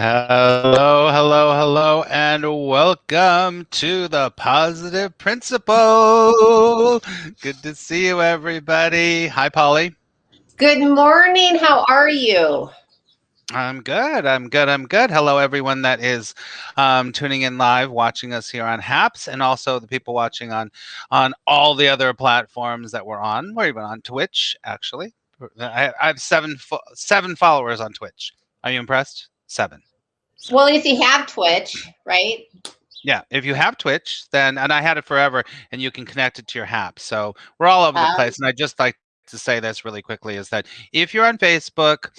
Hello, hello, hello, and welcome to the Positive Principle. Good to see you, everybody. Hi, Polly. Good morning. How are you? I'm good. I'm good. Hello, everyone that is tuning in live, watching us here on Haps, and also the people watching on all the other platforms that we're on. We're even on Twitch, actually. I have seven followers on Twitch. Are you impressed? Seven. So. Well, if you have Twitch, right? Yeah, if you have Twitch, then and I had it forever, and you can connect it to your Hap. So we're all over the Um, place. And I just like to say this really quickly is that if you're on Facebook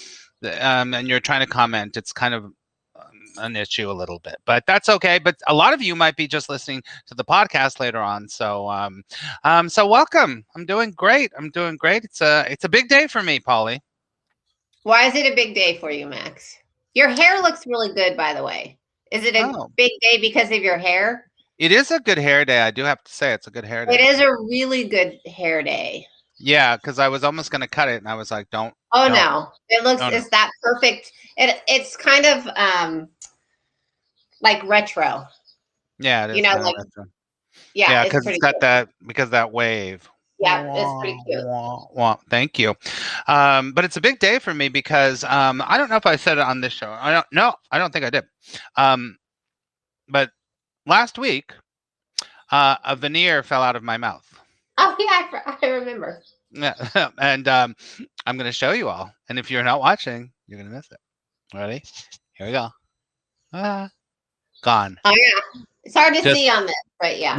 and you're trying to comment, it's kind of an issue a little bit, but that's okay. But a lot of you might be just listening to the podcast later on. So welcome. I'm doing great. It's a big day for me, Polly. why is it a big day for you, Max? Your hair looks really good, by the way. Is it a Oh, big day because of your hair? it is a good hair day. I do have to say it's a good hair It day. is a really good hair day. Yeah, because I was almost going to cut it, and I was like, Oh don't, no, it looks no. it's that perfect. It's kind of like retro. Yeah, it You is know, kind of like retro. yeah, Yeah, it's because it's pretty got good. that wave. Yeah, it's pretty cute. Thank you. But it's a big day for me because I don't know if I said it on this show. I don't know. I don't think I did. Um, but last week, a veneer fell out of my mouth. Oh yeah, I remember. Yeah, and I'm going to show you all. And if you're not watching, you're going to miss it. Ready? Here we go. Ah, gone. Oh yeah, it's hard to Just see on this, but yeah,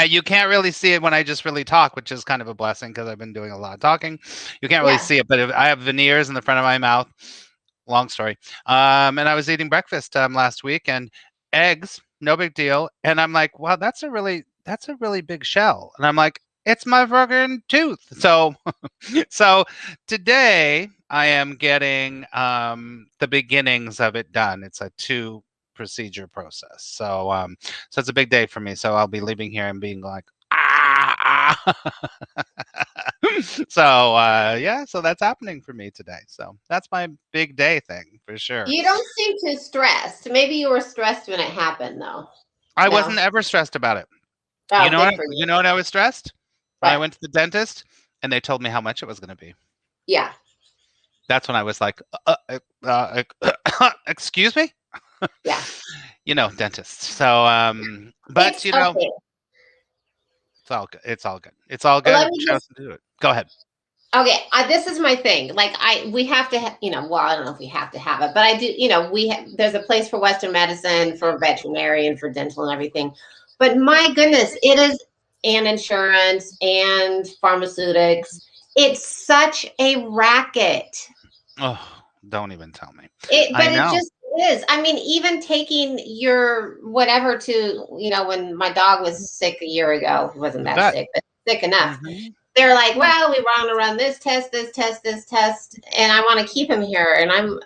you can't really see it when I just really talk, which is kind of a blessing because I've been doing a lot of talking. You can't really yeah. see it, but if I have veneers in the front of my mouth. Long story. And I was eating breakfast last week and eggs, no big deal. And I'm like, wow, that's a really big shell. And I'm like, it's my fucking tooth. So today I am getting the beginnings of it done. It's a two procedure process. So it's a big day for me. So I'll be leaving here and being like, ah. Yeah, so that's happening for me today. So that's my big day thing for sure. You don't seem too stressed. Maybe you were stressed when it happened, though. I wasn't No? ever stressed about it. Oh, good for You you. know what I was stressed? When I But went to the dentist and they told me how much it was going to be. yeah, That's when I was like, excuse me? yeah. Dentists. But It's okay. it's all good. It's all good. It's all Let good. me Shout out just. to do it. Go ahead. Okay, this is my thing. Like we have to, well, I don't know if we have to have it, but I do. There's a place for Western medicine, for veterinarian, for dental, and everything. But my goodness, it is, and insurance and pharmaceutics. It's such a racket. Oh, don't even tell me. But I it know. just is. I mean, even taking your whatever to, when my dog was sick a year ago, he wasn't The that vet. sick, but sick enough. Hmm. They're like, well, we want to run this test, and I want to keep him here. And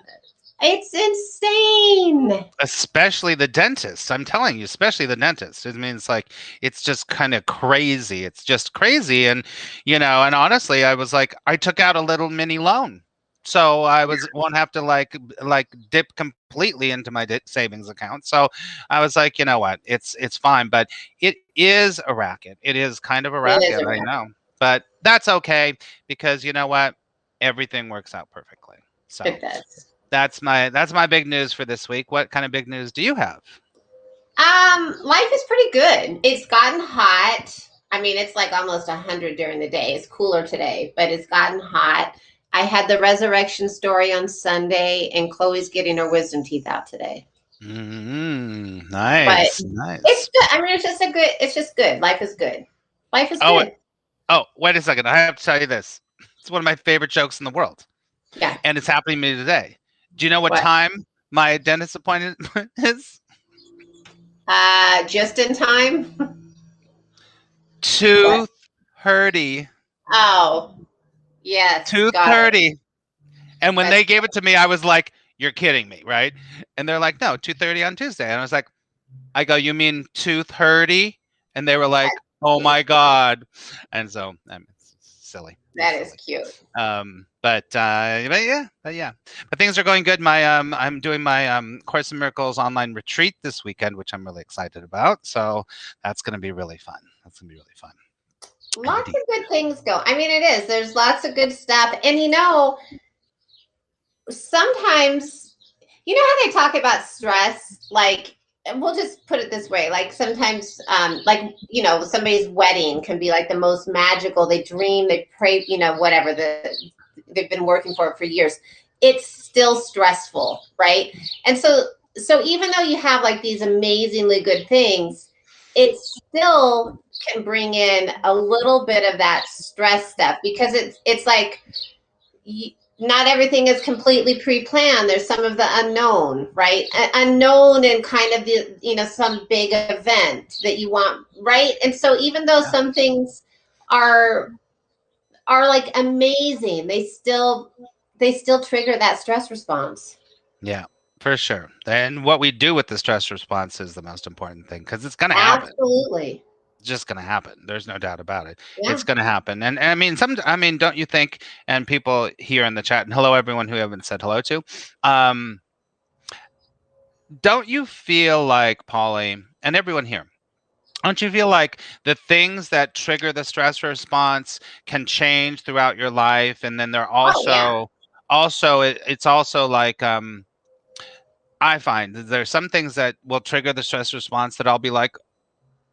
it's insane. Especially the dentist. I'm telling you, especially the dentist. I mean, it's like it's just kind of crazy. It's just crazy, and honestly, I was like, I took out a little mini loan, so I won't have to like dip completely into my savings account. So I was like, you know what, it's fine, but it is a racket. It is kind of a It is racket, a I racket. know, but that's okay because you know what, everything works out perfectly. So. It does. That's my big news for this week. What kind of big news do you have? Life is pretty good. It's gotten hot. I mean, it's like almost 100 during the day. It's cooler today, but it's gotten hot. I had the resurrection story on Sunday, and Chloe's getting her wisdom teeth out today. But Nice, it's nice. good. I mean, it's just good. Life is good. Life is Oh, good. oh, wait a second. I have to tell you this. It's one of my favorite jokes in the world, Yeah. and it's happening to me today. Do you know what What? time my dentist appointment is? Just in time. What? Two thirty. Oh, yes. Two Got it. thirty. And when That's they gave it to me, I was like, "You're kidding me, right?" And they're like, "No, 2:30 on Tuesday." And I was like, I go, "You mean 2:30?" And they were like, "Oh my god!" And so silly. That It's is silly. cute. But things are going good. I'm doing my Course in Miracles online retreat this weekend, which I'm really excited about. So that's going to be really fun. That's going to be really fun. Lots Indeed. of good things go. I mean, it is. There's lots of good stuff. And sometimes, how they talk about stress? Like, and we'll just put it this way. Like sometimes, somebody's wedding can be like the most magical. They dream, they pray, whatever they've been working for years. It's still stressful, right? And so even though you have like these amazingly good things, it still can bring in a little bit of that stress stuff because it's like not everything is completely pre-planned. There's some of the unknown, right? Unknown and kind of some big event that you want, right? And so even though some things are like amazing, they still trigger that stress response. Yeah, for sure. And what we do with the stress response is the most important thing because it's going to happen. Absolutely. Just going to happen. There's no doubt about it. Yeah. It's going to happen. And I mean, don't you think? And people here in the chat, and hello everyone who I haven't said hello to. Don't you feel like, Polly, and everyone here, don't you feel like the things that trigger the stress response can change throughout your life, and then they're also it's also like I find that there's some things that will trigger the stress response that I'll be like,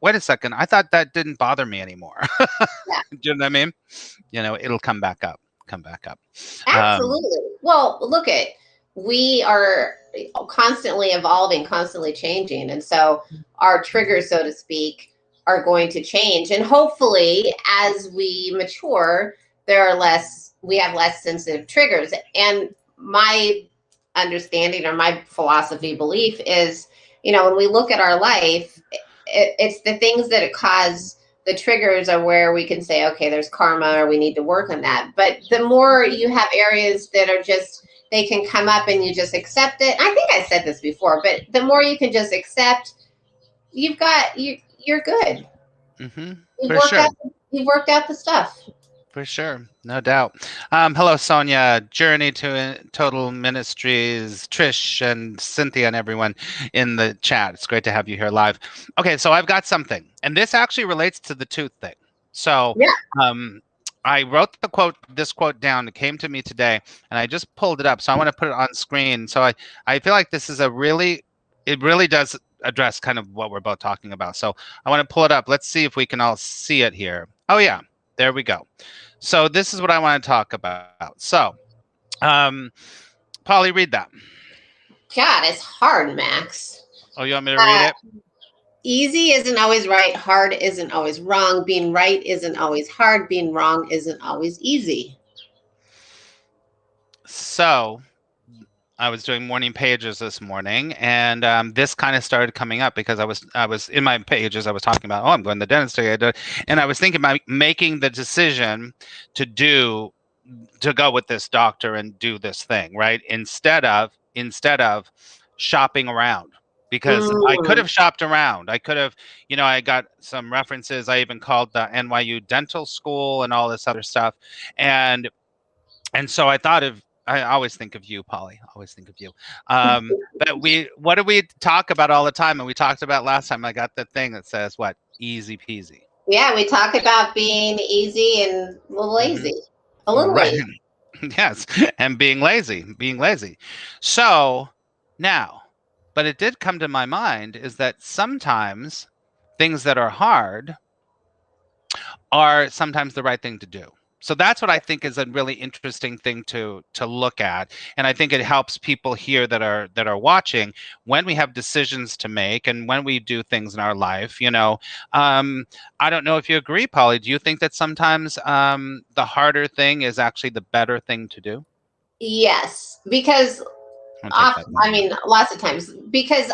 wait a second, I thought that didn't bother me anymore. Yeah. Do you know what I mean? It'll come back up. Absolutely. Well, we are constantly evolving, constantly changing. And so our triggers, so to speak, are going to change. And hopefully as we mature, we have less sensitive triggers. And my understanding or my philosophy belief is, when we look at our life, it's the things that cause the triggers are where we can say, okay, there's karma or we need to work on that. But the more you have areas that are just, they can come up and you just accept it. I think I said this before, but the more you can just accept, you're good. Mm-hmm. You've worked out the stuff. For sure. No doubt. Hello, Sonia, Journey to Total Ministries, Trish and Cynthia and everyone in the chat. It's great to have you here live. Okay, so I've got something, and this actually relates to the tooth thing. So I wrote this quote down. It came to me today, and I just pulled it up. So I want to put it on screen. So I feel like this is it really does address kind of what we're both talking about. So I want to pull it up. Let's see if we can all see it here. Oh, yeah. There we go. So this is what I want to talk about. So, Polly, read that. God, it's hard, Max. Oh, you want me to read it? Easy isn't always right. Hard isn't always wrong. Being right isn't always hard. Being wrong isn't always easy. So I was doing morning pages this morning, and this kind of started coming up because I was in my pages. I was talking about, I'm going to the dentist today, and I was thinking about making the decision to go with this doctor and do this thing, right? Instead of shopping around, because I could have shopped around. I could have, I got some references. I even called the NYU Dental School and all this other stuff, and so I thought I always think of you, Polly. Always think of you. But what do we talk about all the time? And we talked about last time. I got the thing that says what? Easy peasy. Yeah, we talk about being easy and a little lazy. Mm-hmm. A little lazy. Yes, and being lazy. So now, but it did come to my mind is that sometimes things that are hard are sometimes the right thing to do. So that's what I think is a really interesting thing to look at, and I think it helps people here that are watching when we have decisions to make and when we do things in our life. I don't know if you agree, Polly. Do you think that sometimes the harder thing is actually the better thing to do? Yes, because lots of times, because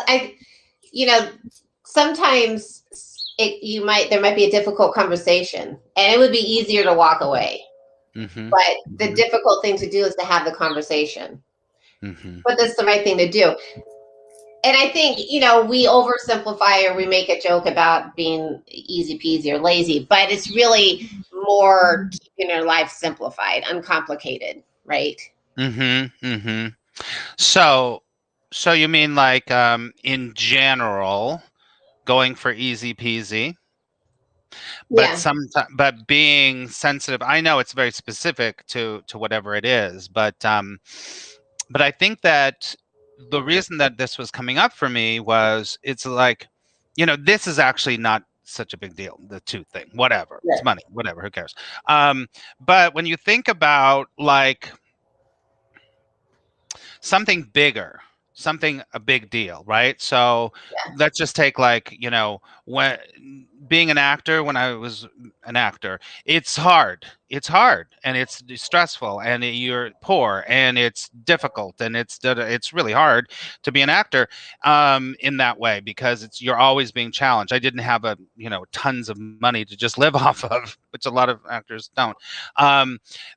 sometimes there might be a difficult conversation and it would be easier to walk away. Mm-hmm. But the difficult thing to do is to have the conversation. Mm-hmm. But that's the right thing to do. And I think, we oversimplify or we make a joke about being easy peasy or lazy, but it's really more keeping making your life simplified, uncomplicated, right? Mm-hmm. Mm-hmm. So, so you mean like in general, going for easy peasy, but Yeah. sometimes, but being sensitive. I know it's very specific to whatever it is, but I think that the reason that this was coming up for me was it's like, this is actually not such a big deal. The two thing, whatever, it's Right. money, whatever, who cares? But when you think about like something bigger, something a big deal, right? So Yeah. let's just take like, when being an actor, when I was an actor, it's hard. It's hard and it's stressful and you're poor and it's difficult and it's really hard to be an actor in that way because you're always being challenged. I didn't have tons of money to just live off of, which a lot of actors don't.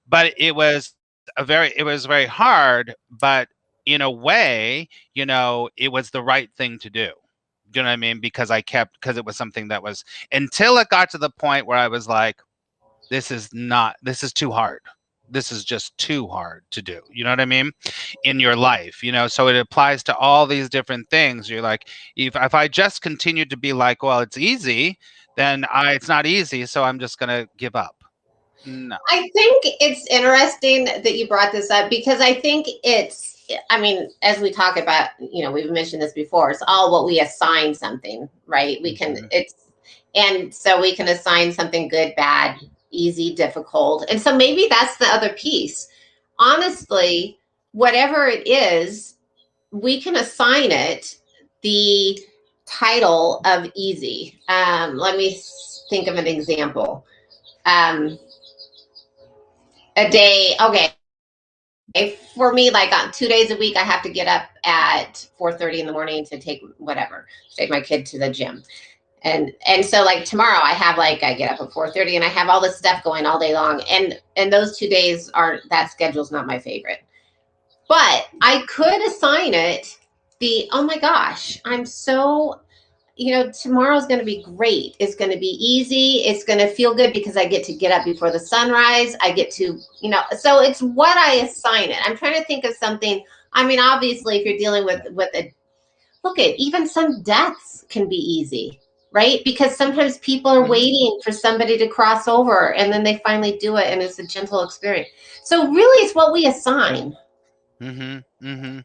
But it was very hard, but in a way, it was the right thing to do. Do you know what I mean? Because because it was something that was, until it got to the point where I was like, this is too hard. This is just too hard to do. You know what I mean? In your life, so it applies to all these different things. You're like, if I just continue to be like, well, it's easy, then it's not easy. So I'm just going to give up. No. I think it's interesting that you brought this up because I think I mean, as we talk about, we've mentioned this before, it's all what we assign something, right? And so we can assign something good, bad, easy, difficult. And so maybe that's the other piece. Honestly, whatever it is, we can assign it the title of easy. Let me think of an example. A day, okay. For me, like on 2 days a week, I have to get up at 4:30 in the morning to take my kid to the gym. And so like tomorrow I get up at 4:30 and I have all this stuff going all day long. And those 2 days that schedule's not my favorite. But I could assign it oh my gosh, I'm so tomorrow's going to be great. It's going to be easy. It's going to feel good because I get to get up before the sunrise. I get to, so it's what I assign it. I'm trying to think of something. I mean, obviously, if you're dealing with look at even some deaths can be easy, right? Because sometimes people are waiting for somebody to cross over and then they finally do it and it's a gentle experience. So really, it's what we assign. Mm-hmm. Mm-hmm.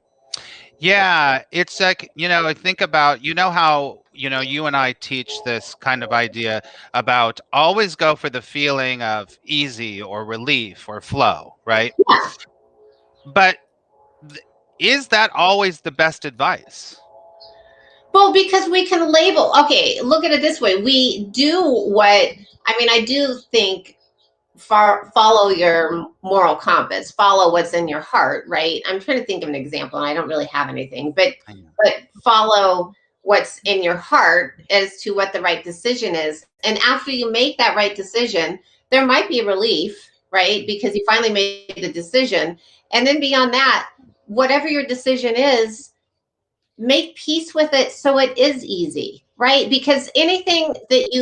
Yeah, it's like, think about, how, you and I teach this kind of idea about always go for the feeling of easy or relief or flow, right? Yeah. But is that always the best advice? Well, because we can label, okay, look at it this way. We do I do think follow your moral compass, follow what's in your heart, right? I'm trying to think of an example and I don't really have anything, but follow what's in your heart as to what the right decision is. And after you make that right decision, there might be relief, right? Because you finally made the decision. And then beyond that, whatever your decision is, make peace with it so it is easy, right? Because anything that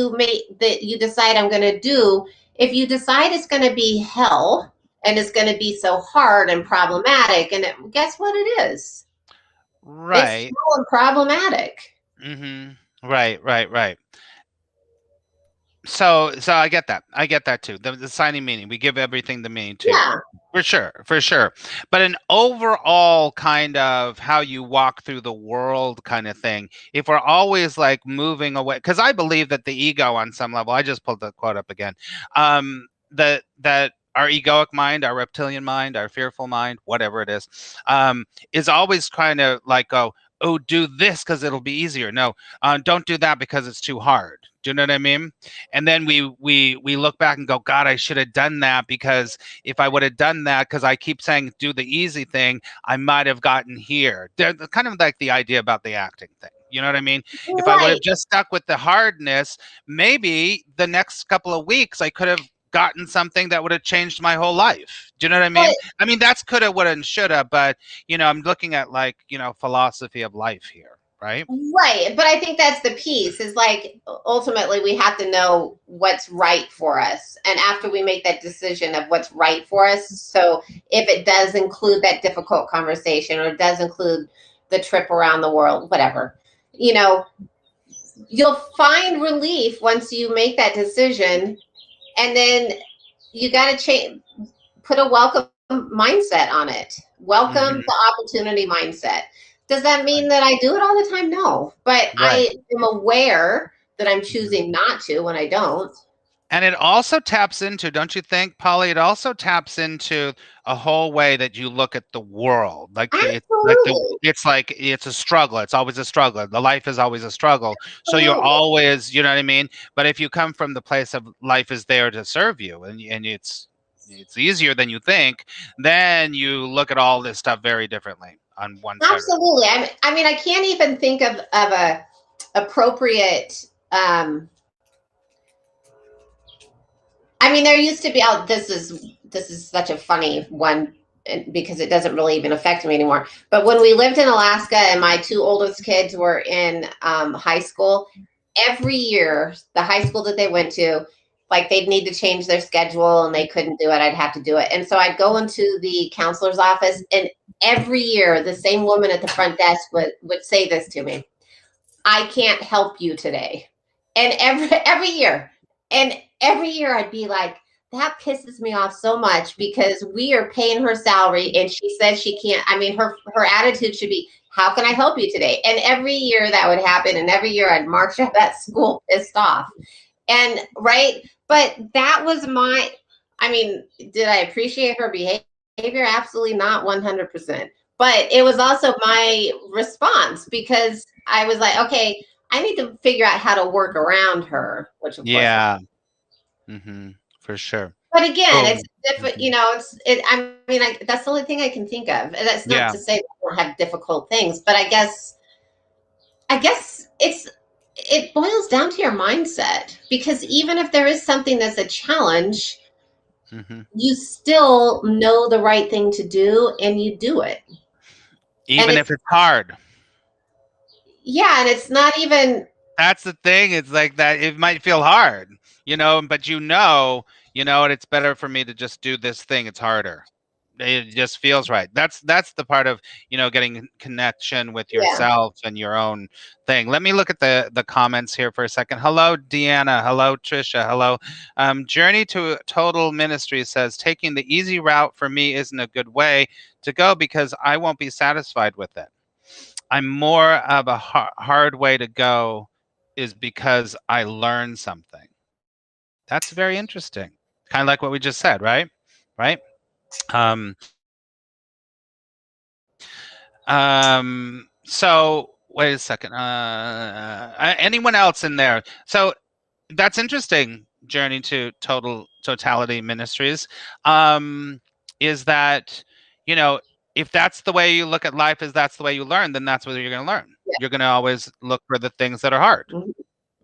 you decide I'm going to do, if you decide it's going to be hell and it's going to be so hard and problematic, and guess what it is? Right. It's small and problematic. Mm-hmm. Right. So I get that. I get that too. The assigning meaning. We give everything the meaning too. Yeah. For sure. But an overall kind of how you walk through the world kind of thing, if we're always like moving away, because I believe that the ego on some level, I just pulled the quote up again, that our egoic mind, our reptilian mind, our fearful mind, whatever it is always trying to like go, oh, do this because it'll be easier. No, don't do that because it's too hard. Do you know what I mean? And then we look back and go, God, I should have done that because if I would have done that, because I keep saying do the easy thing, I might have gotten here. They're kind of like the idea about the acting thing. You know what I mean? Right. If I would have just stuck with the hardness, maybe the next couple of weeks I could have gotten something that would have changed my whole life. Do you know what I mean? I mean, that's coulda, woulda, and shoulda, but I'm looking at like, philosophy of life here. right? Right. But I think that's the piece is like ultimately we have to know what's right for us. And after we make that decision of what's right for us, so if it does include that difficult conversation or it does include the trip around the world, whatever, you know, you'll find relief once you make that decision. And then you got to change, put a welcome mindset on it. Welcome Hmm. the opportunity mindset. Does that mean that I do it all the time? No, but Right. I am aware that I'm Mhm. choosing not to when I don't. And it also taps into, don't you think, Polly? It also taps into a whole way that you look at the world. Absolutely. It's like it's a struggle. It's always a struggle. The life is always a struggle. So you're Absolutely. always, you know what I mean? But if you come from the place of life is there to serve you, and it's easier than you think, then you look at all this stuff very differently on one side or Absolutely. I mean, I can't even think of a appropriate. I mean, there used to be. Oh, this is such a funny one because it doesn't really even affect me anymore. But when we lived in Alaska and my two oldest kids were in high school, every year the high school that they went to, like they'd need to change their schedule and they couldn't do it. I'd have to do it, and so I'd go into the counselor's office, and every year the same woman at the front desk would say this to me: "I can't help you today," and every year. And every year I'd be like, that pisses me off so much because we are paying her salary and she says she can't. I mean, her attitude should be, how can I help you today? And every year that would happen. And every year I'd march out of that school pissed off. And right. But that was I mean, did I appreciate her behavior? Absolutely not 100%. But it was also my response because I was like, okay, I need to figure out how to work around her, which of course. yeah. Hmm. For sure. But again, Oh, it's different. mhm. You know, I mean, that's the only thing I can think of. And that's not Yeah. to say that I don't have difficult things, but I guess it boils down to your mindset because even if there is something that's a challenge, Hmm. you still know the right thing to do and you do it. And Even it's if it's hard. yeah, and it's not even That's the thing. It's like that. It might feel hard, but and it's better for me to just do this thing. It's harder. It just feels right. That's the part of getting connection with yeah. yourself and your own thing. Let me look at the comments here for a second. Hello, Deanna. Hello, Trisha. Hello, Journey to Total Ministry says taking the easy route for me isn't a good way to go because I won't be satisfied with it. I'm more of a hard way to go is because I learned something. That's very interesting. Kind of like what we just said, right? Right? Um, so wait a second. Anyone else in there? So that's interesting. Journey to Totality Ministries. Is that, you know, if that's the way you look at life, is that's the way you learn, then that's what you're going to learn. You're going to always look for the things that are hard. Mhm.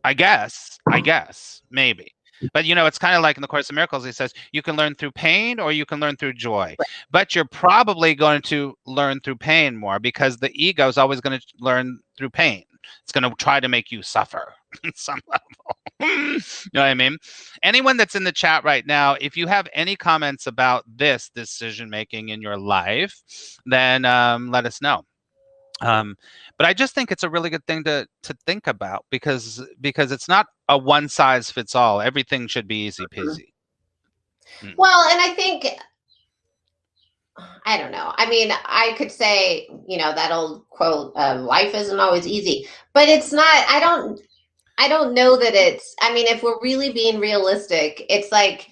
I guess, maybe. But it's kind of like in the Course of Miracles, he says you can learn through pain or you can learn through joy. But you're probably going to learn through pain more because the ego is always going to learn through pain. It's going to try to make you suffer on some level. You know what I mean? Anyone that's in the chat right now, if you have any comments about this decision making in your life, then let us know. But I just think it's a really good thing to think about because it's not a one size fits all. Everything should be easy peasy. Mm. Well, and I think I don't know. I mean, I could say, that old quote, life isn't always easy, but it's not, I don't know that I mean, if we're really being realistic, it's like,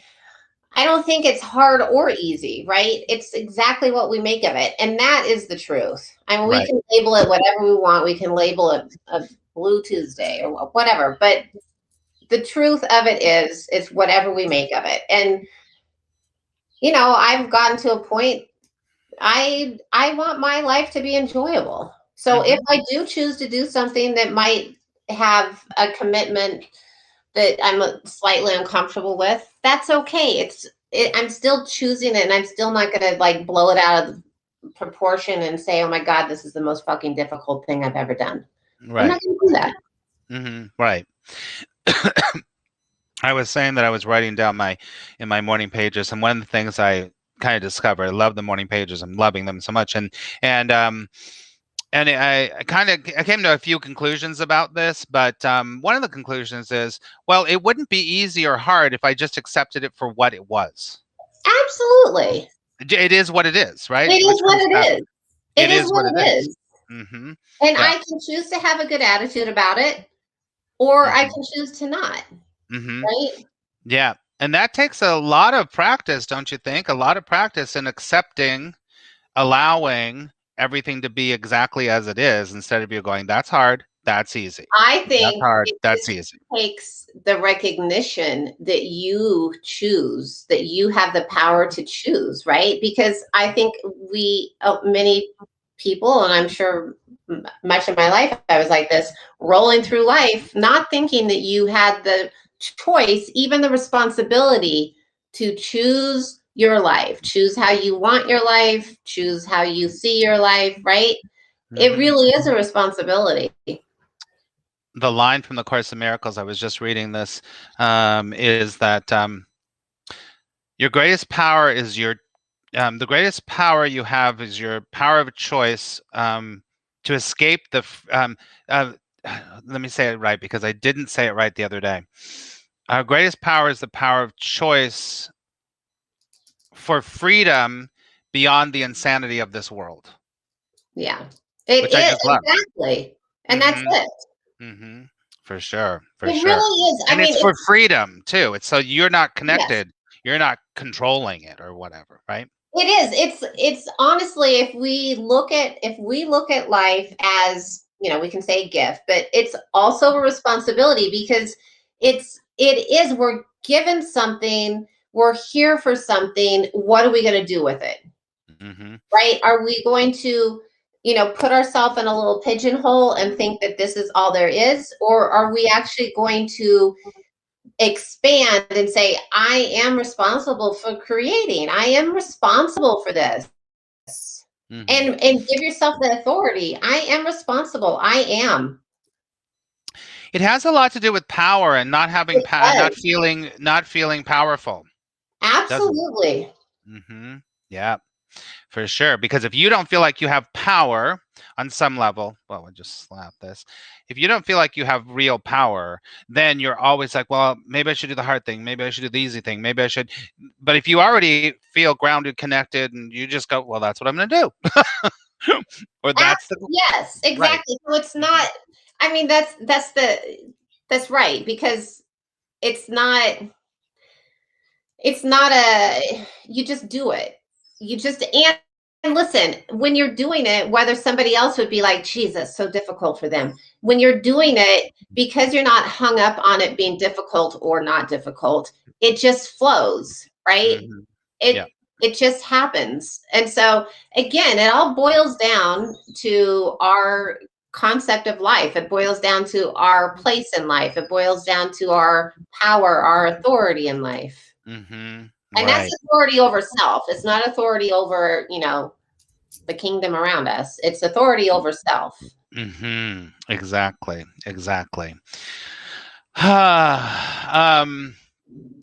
I don't think it's hard or easy, right? It's exactly what we make of it. And that is the truth. I mean, we Right. can label it whatever we want. We can label it a Blue Tuesday or whatever, but the truth of it is whatever we make of it. And, I've gotten to a point I want my life to be enjoyable. So if Hmm. I do choose to do something that might have a commitment that I'm slightly uncomfortable with, that's okay. I'm still choosing it, and I'm still not going to like blow it out of proportion and say, "Oh my God, this is the most fucking difficult thing I've ever done." I'm not Right. going to do that. Right. I was saying that I was writing down in my morning pages, and one of the things I kind of discovered, I love the morning pages. I'm loving them so much, and I came to a few conclusions about this, but one of the conclusions is, well, it wouldn't be easy or hard if I just accepted it for what it was. Absolutely. It is what it is, right? It Which is what comes it back. is. It It is is what what it it is. is. Mm-hmm. And Yeah. I can choose to have a good attitude about it, or I Mm-hmm. can choose to not. Mm-hmm. Right? Yeah. And that takes a lot of practice, don't you think? A lot of practice in accepting, allowing everything to be exactly as it is instead of you going, that's hard, that's easy. I That's think hard, it that's just easy. takes the recognition that you choose, that you have the power to choose, right? Because I think many people, and I'm sure much of my life I was like this, rolling through life, not thinking that you had the choice, even the responsibility to choose your life, choose how you want your life, choose how you see your life, right? It Mm-hmm. really is a responsibility. The line from the Course in Miracles, I was just reading this, is that your greatest power is the greatest power you have is your power of choice to escape let me say it right because I didn't say it right the other day. Our greatest power is the power of choice for freedom beyond the insanity of this world, Yeah, it which I is just love. exactly, and that's Mm-hmm. it. Mm-hmm. For sure. For It sure. really is. I And mean, it's for freedom too. It's so you're not yes, connected. You're not controlling it or whatever, right? it is. It's honestly, if we look at life as, we can say a gift, but it's also a responsibility because we're given something. We're here for something. What are we going to do with it? Mm-hmm. Right? Are we going to, put ourselves in a little pigeonhole and think that this is all there is? Or are we actually going to expand and say, I am responsible for creating, I am responsible for this? Mm-hmm. And give yourself the authority. I am responsible. I am. It has a lot to do with power and not having It does. not feeling powerful, doesn't it? Absolutely. Mm-hmm. Yeah. For sure. Because if you don't feel like you have power on some level, well, we'll just slap this. If you don't feel like you have real power, then you're always like, well, maybe I should do the hard thing. Maybe I should do the easy thing. Maybe I should. But if you already feel grounded, connected, and you just go, well, that's what I'm going to do. Or that's the Yes, right. exactly. So it's Mhm. not, I mean, that's right, because it's not, you just do it. And listen, when you're doing it, whether somebody else would be like, Jesus, so difficult for them. When you're doing it, because you're not hung up on it being difficult or not difficult, it just flows, right? Mhm. Yeah. It it just happens. And so again, it all boils down to our concept of life. It boils down to our place in life. It boils down to our power, our authority in life. Mhm. And that's Right. authority over self. It's not authority over, the kingdom around us. It's authority over self. Mhm. Exactly. Exactly. um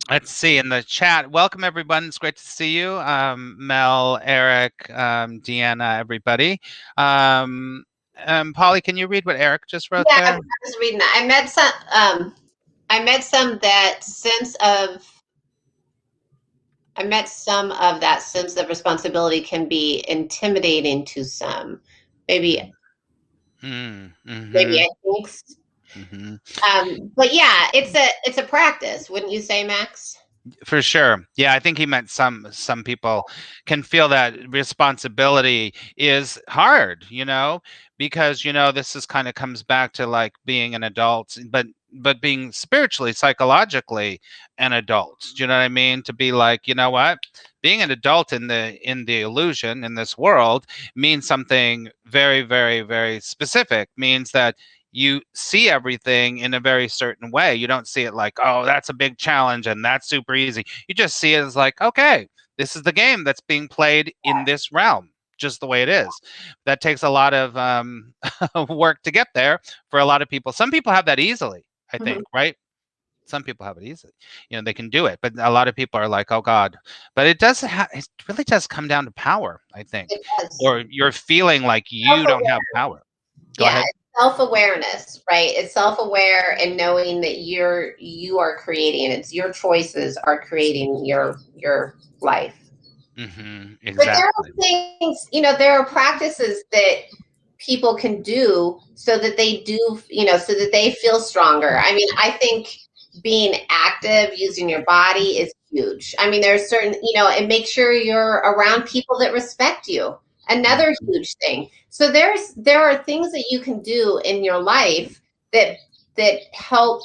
let's see in the chat. Welcome everyone. It's great to see you. Mel, Eric, Deanna, everybody. Polly, can you read what Eric just wrote Yeah, I there? was reading that. I met some that sense of I met some of that sense of responsibility can be intimidating to some. Maybe, Mm, maybe mhm. I think. Mhm. But yeah, it's a practice, wouldn't you say, Max? For sure. Yeah, I think he meant some people can feel that responsibility is hard, because this is kind of comes back to like being an adult, but being spiritually, psychologically an adult. Do you know what I mean? To be like, you know what? Being an adult in the illusion in this world means something very, very, very specific. Means that you see everything in a very certain way. You don't see it like, oh, that's a big challenge and that's super easy. You just see it as like, okay, this is the game that's being played in this realm. just the way it is. That takes a lot of work to get there for a lot of people. Some people have that easily, I Mhm. think, right? Some people have it easily. They can do it, but a lot of people are like, oh God. But it really does come down to power, I think, It does. or you're feeling like you don't have power. Go Yeah, ahead. it's self-awareness, right? It's self-aware and knowing that you are creating. It's your choices are creating your life. But there are Exactly. things, there are practices that people can do so that they do, so that they feel stronger. I mean, I think being active, using your body is huge. I mean, there's certain, and make sure you're around people that respect you. Another Mhm. huge thing. So there are things that you can do in your life that help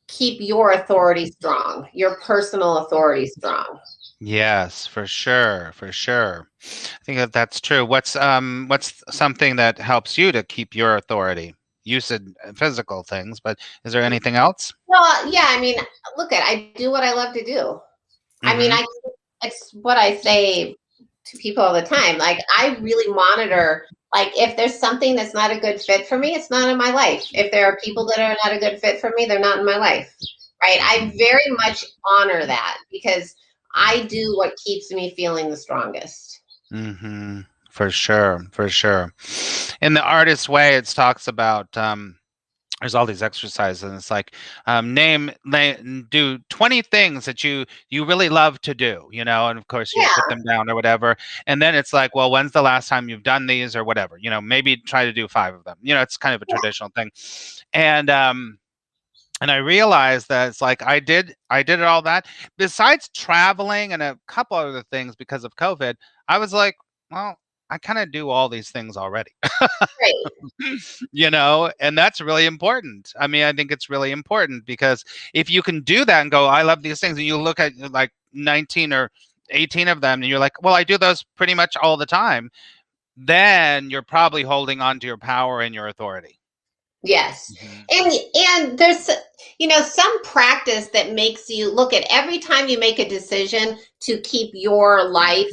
keep your authority strong, your personal authority strong. Yes, for sure, for sure. I think that that's true. What's something that helps you to keep your authority? You said physical things, but is there anything else? Well, yeah, I mean, I do what I love to do. I mean, Mm-hmm. it's what I say to people all the time. Like, I really monitor, like, if there's something that's not a good fit for me, it's not in my life. If there are people that are not a good fit for me, they're not in my life. Right? I very much honor that because I do what keeps me feeling the strongest. Mm-hmm. For sure, for sure. In the artist way, it talks about there's all these exercises, and it's like do 20 things that you really love to do, and of course you put Yeah. them down or whatever, and then it's like, well, when's the last time you've done these or whatever, maybe try to do 5 of them. It's kind of a traditional thing, and I realized that it's like I did all that besides traveling and a couple other things because of COVID. I was like, well, I kind of do all these things already. Great. And that's really important. I mean, I think it's really important because if you can do that and go, I love these things, and you look at like 19 or 18 of them and you're like, well, I do those pretty much all the time, then you're probably holding on to your power and your authority. Yes. Mhm. And there's some practice that makes you look at every time you make a decision to keep your life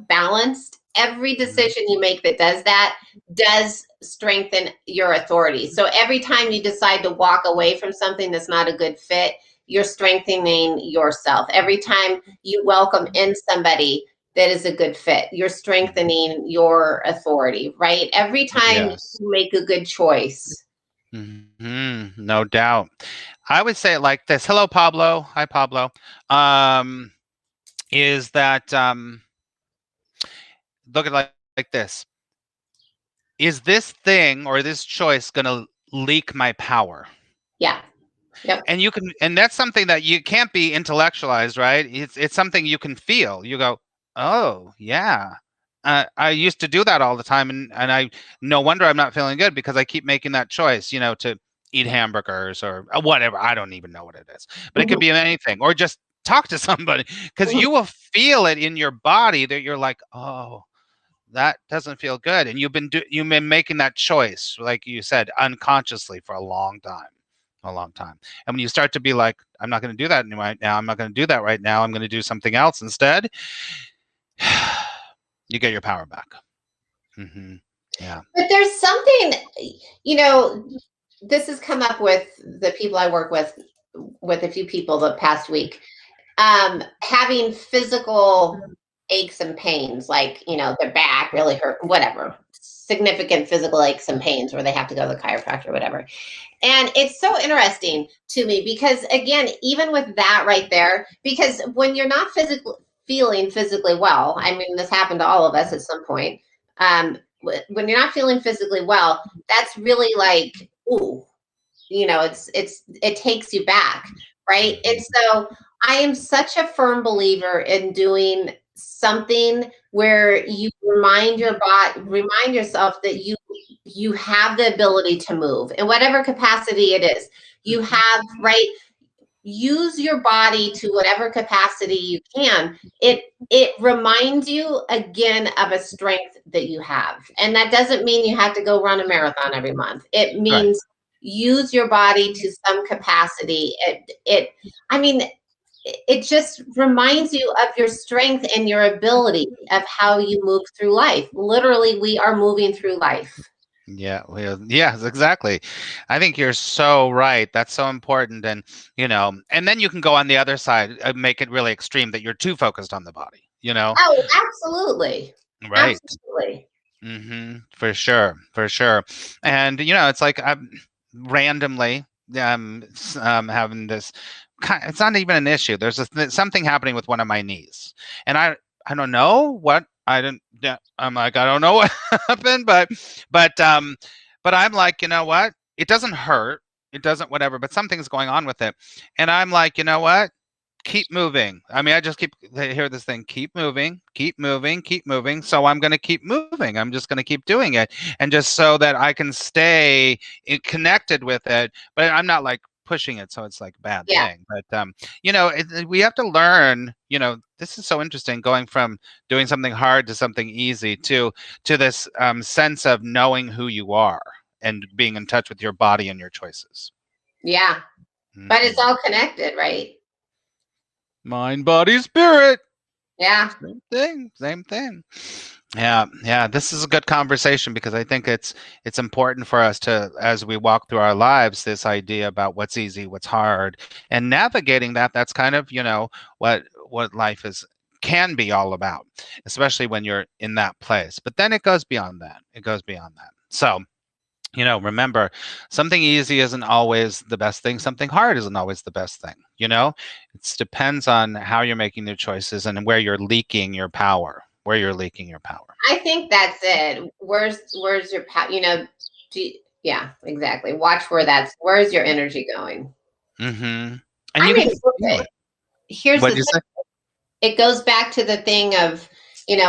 balanced, every Mhm. decision you make that does that does strengthen your authority. So every time you decide to walk away from something that's not a good fit, you're strengthening yourself. Every time you welcome in somebody that is a good fit, you're strengthening your authority, right? Every time Yes. you make a good choice. No doubt. I would say it like this. Hello, Pablo. Hi, Pablo. Um, is that look at like this. Is this thing or this choice going to leak my power? Yeah. Yep. And that's something that you can't be intellectualized, right? It's something you can feel. You go, oh yeah, I used to do that all the time, and I no wonder I'm not feeling good because I keep making that choice, to eat hamburgers or whatever. I don't even know what it is, but it could Mhm. be anything, or just talk to somebody because Mhm. you will feel it in your body that you're like, oh, that doesn't feel good, and you've been making that choice, like you said, unconsciously for a long time, a long time. And when you start to be like, I'm not going to do that right now, I'm not going to do that right now, I'm going to do something else instead, you get your power back. Hmm. Yeah. But there's something, you know, this has come up with the people I work with a few people the past week. Having physical aches and pains, like, their back really hurt, whatever, significant physical aches and pains where they have to go to the chiropractor or whatever. And it's so interesting to me because, again, even with that right there, because when you're not feeling physically well, I mean, this happened to all of us at some point. When you're not feeling physically well, that's really like, ooh, it takes you back, right? And Hmm. so I am such a firm believer in doing something where you remind yourself that you have the ability to move in whatever capacity it is. You Hmm. have, right? Use your body to whatever capacity you can. It reminds you again of a strength that you have. And that doesn't mean you have to go run a marathon every month. It Right. means use your body to some capacity. I mean, it just reminds you of your strength and your ability of how you move through life. Literally, we are moving through life. Yeah, yes, exactly. I think you're so right. That's so important. And, and then you can go on the other side, make it really extreme that you're too focused on the body, Oh, absolutely. Right. Absolutely. For sure. For sure. And, it's like I'm randomly having this it's not even an issue. There's something happening with one of my knees. And I don't know what I didn't yeah, I'm like, I don't know what happened, but I'm like, you know what? It doesn't hurt. It doesn't whatever, but something's going on with it. And I'm like, you know what? Keep moving. I mean, I just hear this thing, keep moving, keep moving, keep moving. So I'm going to keep moving. I'm just going to keep doing it. And just so that I can stay connected with it. But I'm not like pushing it. So it's like a bad Yeah. thing. But, we have to learn, this is so interesting going from doing something hard to something easy to this sense of knowing who you are and being in touch with your body and your choices. Yeah. But it's all connected, right? Mind, body, spirit. Yeah. Same thing. Yeah. This is a good conversation because I think it's important for us to, as we walk through our lives, this idea about what's easy, what's hard, and navigating that. That's kind of what life can be all about, especially when you're in that place. But then it goes beyond that. So, remember, something easy isn't always the best thing. Something hard isn't always the best thing. It depends on how you're making your choices and where you're leaking your power. I think that's it. Where's your power? Yeah, exactly. Watch where's your energy going? And I you mean, can feel it. Here's What'd the you say? It goes back to the thing of,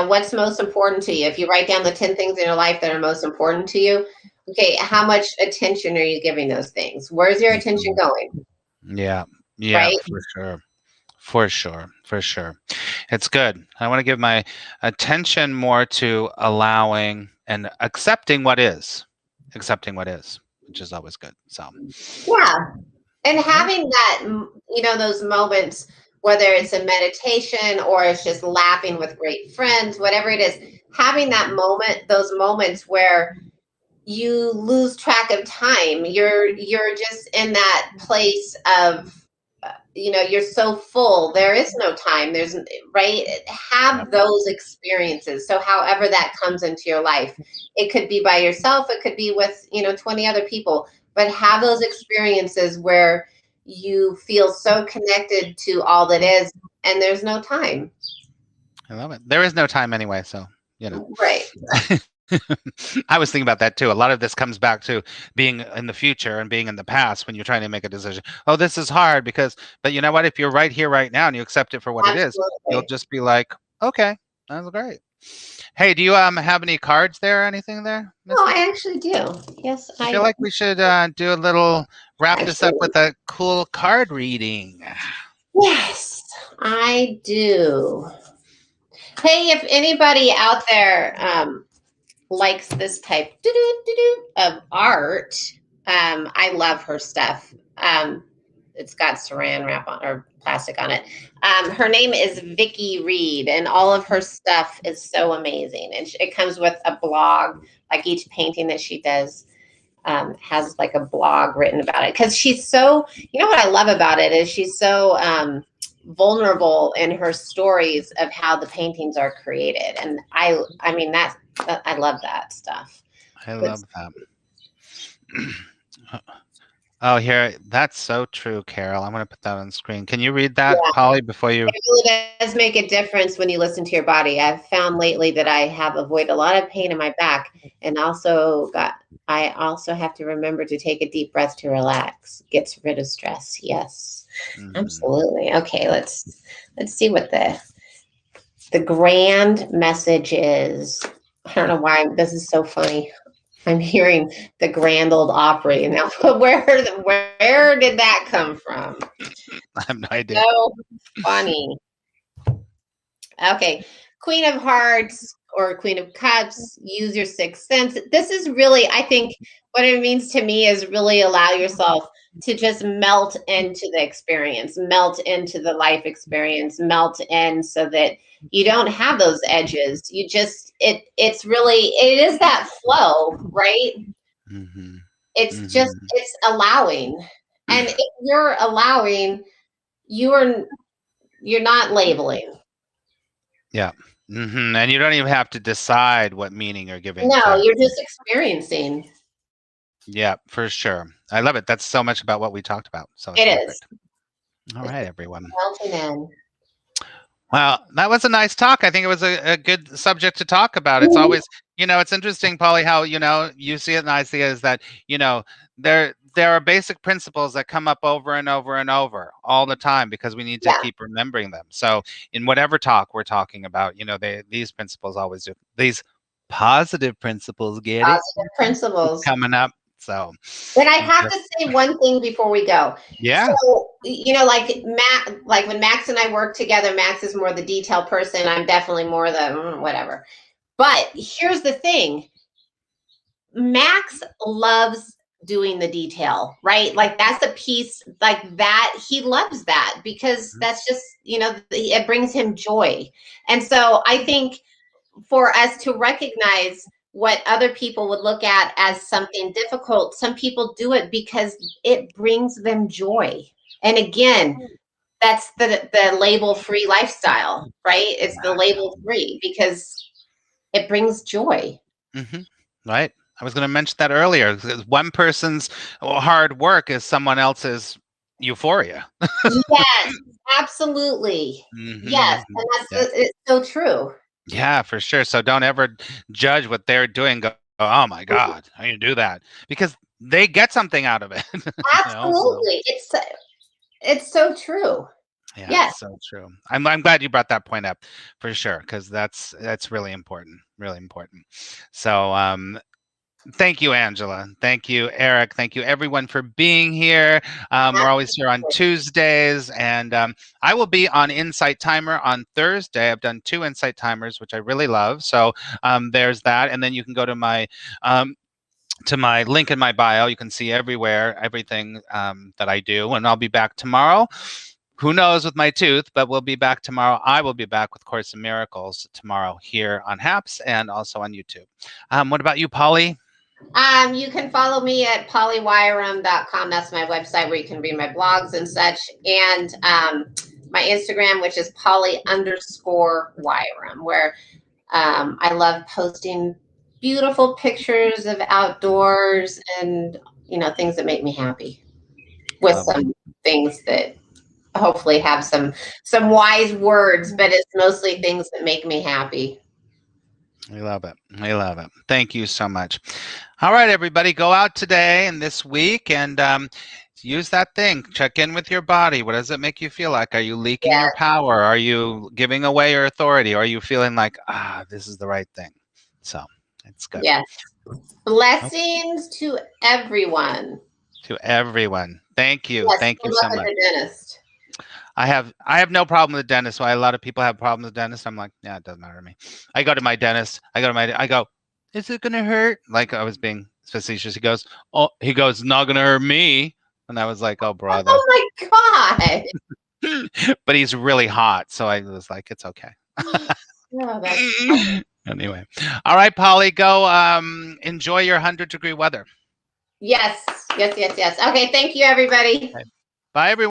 what's most important to you. If you write down the 10 things in your life that are most important to you, okay, how much attention are you giving those things? Where's your attention going? Yeah, Right? for sure. It's good. I want to give my attention more to allowing and accepting what is, which is always good. So, Yeah. And having that, those moments, whether it's a meditation or it's just laughing with great friends, whatever it is, having those moments where you lose track of time. You're just in that place of, you're so full. There is no time. There's right. Have those experiences. So however that comes into your life, it could be by yourself. It could be with 20 other people. But have those experiences where you feel so connected to all that is, and there's no time. I love it. There is no time anyway, so Right. I was thinking about that too. A lot of this comes back to being in the future and being in the past when you're trying to make a decision. Oh, this is hard but you know what? If you're right here, right now, and you accept it for what it is, you'll just be like, okay, that's great. Hey, do you have any cards there or anything there? Oh, I actually do. Yes, I feel like we should do a little wrap this up with a cool card reading. Yes, I do. Hey, if anybody out there likes this type of art, I love her stuff. It's got saran wrap on or plastic on it. Her name is Vicki Reed, and all of her stuff is so amazing. And it comes with a blog. Like each painting that she does has like a blog written about it. Because she's so, what I love about it is she's so vulnerable in her stories of how the paintings are created. And I mean, I love that stuff. I love that. Oh, here, that's so true, Carol. I'm going to put that on the screen. Can you read that, Polly, before you? It really does make a difference when you listen to your body. I've found lately that I have avoided a lot of pain in my back, and I also have to remember to take a deep breath to relax. Gets rid of stress. Yes, absolutely. Okay, let's see what the grand message is. I don't know why this is so funny. I'm hearing the Grand Ole Opry now. Where did that come from? I have no idea. So funny. Okay, Queen of Hearts, or Queen of Cups, use your sixth sense. This is really, I think, what it means to me is really allow yourself to just melt into the experience, melt into the life experience, melt in so that you don't have those edges. You just, it's really, it is that flow, right? Mm-hmm. It's Mm-hmm. just, it's allowing. And if you're allowing, you're not labeling. Yeah. Mm-hmm. And you don't even have to decide what meaning you're giving. No, you're just experiencing. Yeah, for sure. I love it. That's so much about what we talked about. So It perfect. is. All right, everyone. Melting in. Well, that was a nice talk. I think it was a good subject to talk about. It's always, it's interesting, Polly, how, you see it and I see it, is that, there are basic principles that come up over and over and over all the time because we need to keep remembering them. So in whatever talk we're talking about, these principles always do. These positive principles, get it? Positive principles. Coming up. So, and I have to say one thing before we go. Yeah. So, like when Max and I work together, Max is more the detail person. I'm definitely more the whatever. But here's the thing. Max loves doing the detail, right? Like that's a piece like that. He loves that because that's just, it brings him joy. And so I think for us to recognize what other people would look at as something difficult, some people do it because it brings them joy. And again, that's the label-free lifestyle, right? It's the label-free because it brings joy. Mm-hmm. Right. I was going to mention that earlier. One person's hard work is someone else's euphoria. Yes, absolutely. Mm-hmm. Yes, and it's so true. Yeah, for sure. So don't ever judge what they're doing. Go, oh my God, how you do that? Because they get something out of it. Absolutely, it's so true. Yeah, yes. So true. I'm glad you brought that point up for sure, because that's really important, really important. So thank you, Angela. Thank you, Eric. Thank you, everyone, for being here. We're always here on Tuesdays, and I will be on Insight Timer on Thursday. I've done 2 Insight Timers, which I really love. So there's that, and then you can go to my link in my bio. You can see everything that I do, and I'll be back tomorrow. Who knows with my tooth, but we'll be back tomorrow. I will be back with Course in Miracles tomorrow here on HAPS and also on YouTube. What about you, Polly? You can follow me at pollywyrem.com. That's my website where you can read my blogs and such. And my Instagram, which is Polly_Wyrem, where I love posting beautiful pictures of outdoors and, things that make me happy with some things that hopefully have some wise words, but it's mostly things that make me happy. I love it. I love it. Thank you so much. All right, everybody, go out today and this week and use that thing. Check in with your body. What does it make you feel like? Are you leaking your power? Are you giving away your authority? Or are you feeling like, this is the right thing? So it's good. Yes. Blessings to everyone. To everyone. Thank you. Yes, thank you so much. The dentist. I have no problem with the dentist. Why a lot of people have problems with dentists. I'm like, yeah, it doesn't matter to me. I go to my dentist. I go, is it gonna hurt? Like I was being facetious. He goes, not gonna hurt me. And I was like, oh brother. Oh my God. But he's really hot, so I was like, it's okay. Anyway, all right, Polly, go enjoy your 100-degree weather. Yes. Okay, thank you, everybody. Okay. Bye, everyone.